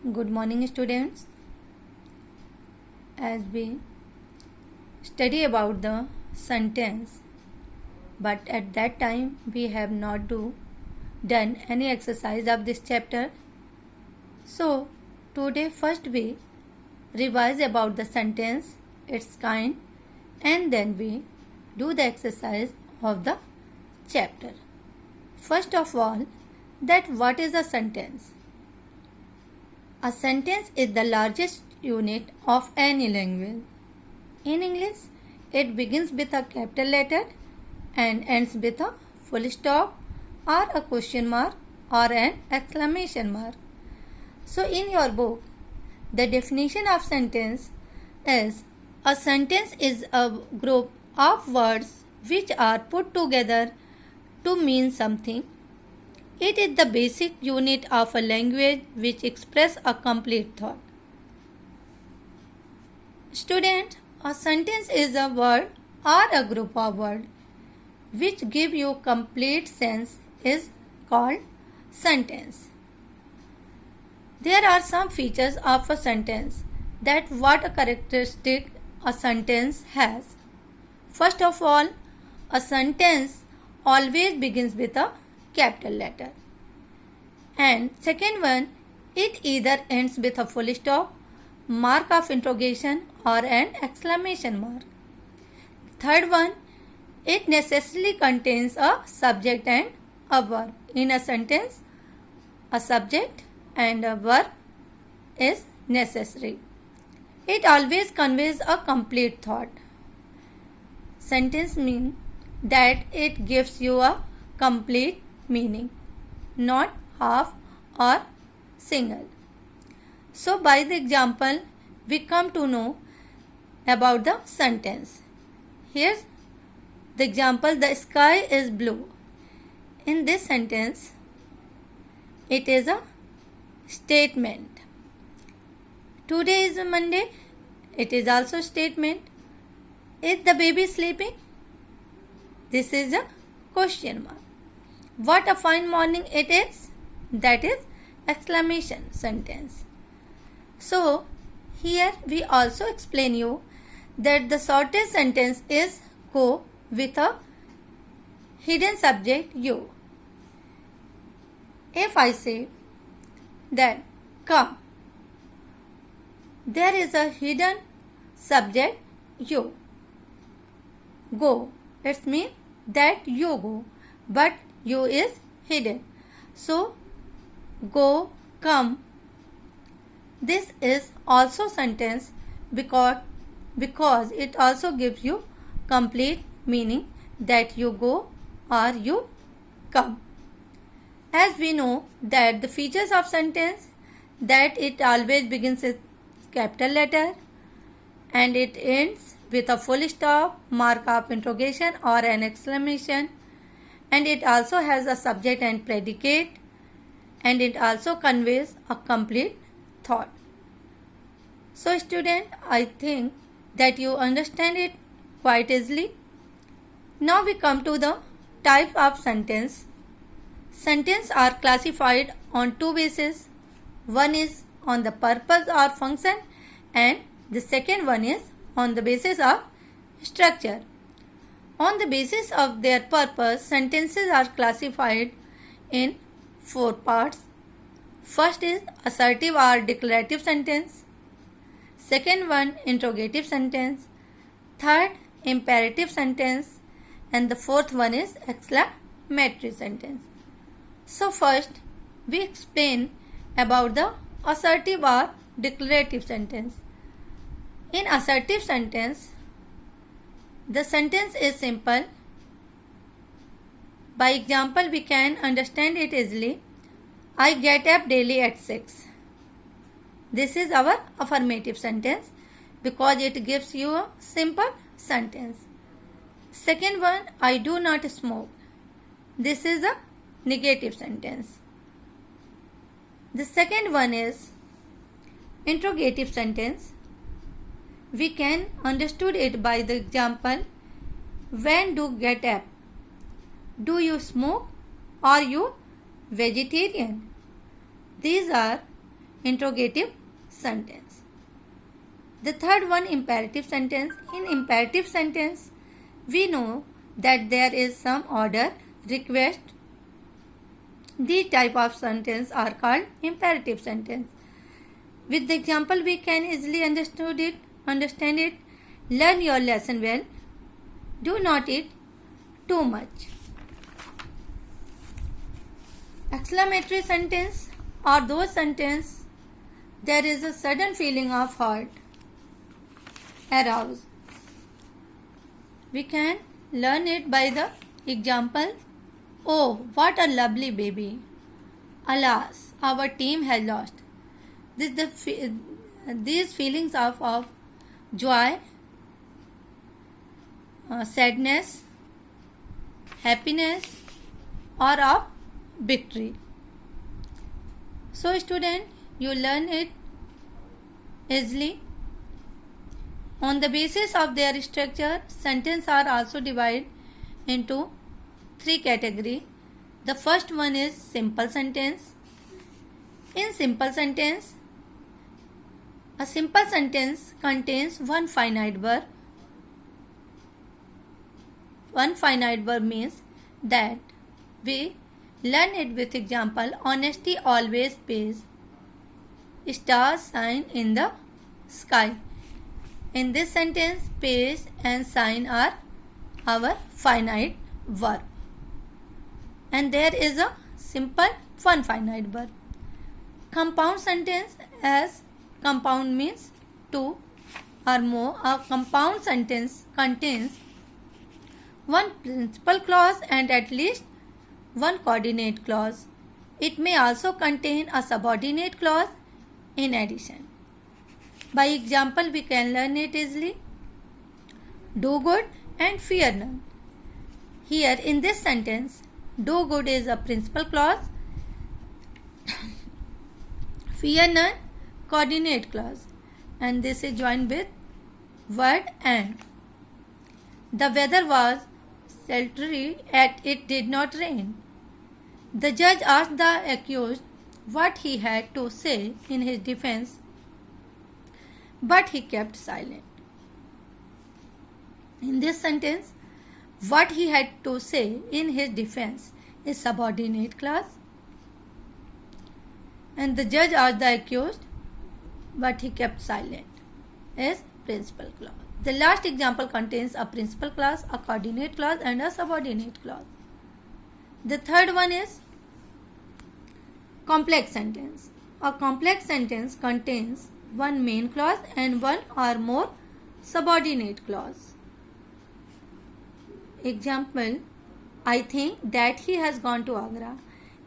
Good morning, students. As we study about the sentence, but at that time we have not done any exercise of this chapter. So today first we revise about the sentence, its kind, and then we do the exercise of the chapter. First of all, that what is a sentence? A sentence is the largest unit of any language. In English, it begins with a capital letter and ends with a full stop or a question mark or an exclamation mark. So in your book, the definition of sentence is a sentence is a group of words which are put together to mean something. It is the basic unit of a language which expresses a complete thought. Student, a sentence is a word or a group of words which give you complete sense is called sentence. There are some features of a sentence that what a characteristic a sentence has. First of all, a sentence always begins with a capital letter. And second one, it either ends with a full stop, mark of interrogation or an exclamation mark. Third one, it necessarily contains a subject and a verb. In a sentence, a subject and a verb is necessary. It always conveys a complete thought. Sentence means that it gives you a complete meaning, not half or single. So by the example, we come to know about the sentence. Here's the example, the sky is blue. In this sentence, it is a statement. Today is a Monday. It is also a statement. Is the baby sleeping? This is a question mark. What a fine morning it is. That is exclamation sentence. So here we also explain you that the shortest sentence is go with a hidden subject you. If I say that come, there is a hidden subject you. Go, it means that you go, but you is hidden. So go, come. This is also sentence because it also gives you complete meaning that you go or you come. As we know that the features of sentence, that it always begins with capital letter and it ends with a full stop, mark of interrogation or an exclamation, and it also has a subject and predicate, and it also conveys a complete thought. So student, I think that you understand it quite easily. Now we come to the type of sentence. Sentences are classified on two bases. One is on the purpose or function and the second one is on the basis of structure. On the basis of their purpose, sentences are classified in four parts. First is assertive or declarative sentence. Second one, interrogative sentence. Third, imperative sentence. And the fourth one is exclamatory sentence. So first, we explain about the assertive or declarative sentence. In assertive sentence, the sentence is simple. By example, we can understand it easily. I get up daily at 6. This is our affirmative sentence because it gives you a simple sentence. Second one, I do not smoke. This is a negative sentence. The second one is interrogative sentence. We can understood it by the example, when do get up? Do you smoke? Are you vegetarian? These are interrogative sentence. The third one, imperative sentence. In imperative sentence, we know that there is some order, request. These type of sentence are called imperative sentence. With the example, we can easily understand it. Learn your lesson well. Do not eat too much. Exclamatory sentence are those sentences there is a sudden feeling of heart aroused. We can learn it by the example, oh, what a lovely baby. Alas, our team has lost. These feelings of joy, sadness, happiness, or of victory. So student, you learn it easily. On the basis of their structure, sentences are also divided into three categories. The first one is simple sentence. In simple sentence, a simple sentence contains one finite verb. One finite verb means that we learn it with example, honesty always pays. Stars shine in the sky. In this sentence, pays and shine are our finite verb. And there is a simple one finite verb. Compound sentence, as compound means two or more. A compound sentence contains one principal clause and at least one coordinate clause. It may also contain a subordinate clause in addition. By example, we can learn it easily. Do good and fear none. Here in this sentence, do good is a principal clause, fear none coordinate clause, and this is joined with word and. The weather was sultry and it did not rain. The judge asked the accused what he had to say in his defense, but he kept silent. In this sentence, what he had to say in his defense is subordinate clause, and the judge asked the accused, but he kept silent is principal clause. The last example contains a principal clause, a coordinate clause, and a subordinate clause. The third one is complex sentence. A complex sentence contains one main clause and one or more subordinate clause. Example, I think that he has gone to Agra.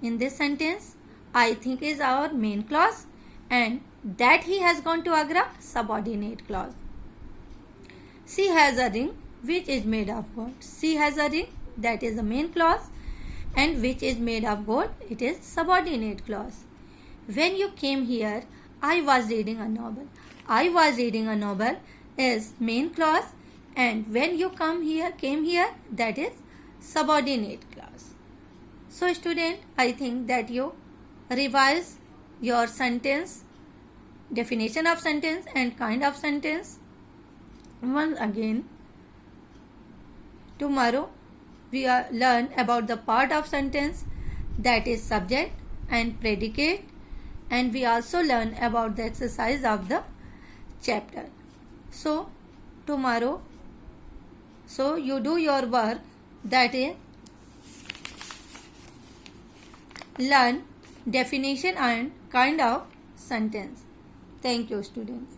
In this sentence, I think is our main clause and that he has gone to Agra subordinate clause. She has a ring which is made of gold. She has a ring, that is the main clause, and which is made of gold, it is subordinate clause. When you came here, I was reading a novel. I was reading a novel is main clause, and when you came here, that is subordinate clause. So student, I think that you revise your sentence, definition of sentence and kind of sentence once again. Tomorrow we learn about the part of sentence, that is subject and predicate, and we also learn about the exercise of the chapter. So tomorrow, so you do your work, that is learn definition and kind of sentence. Thank you students.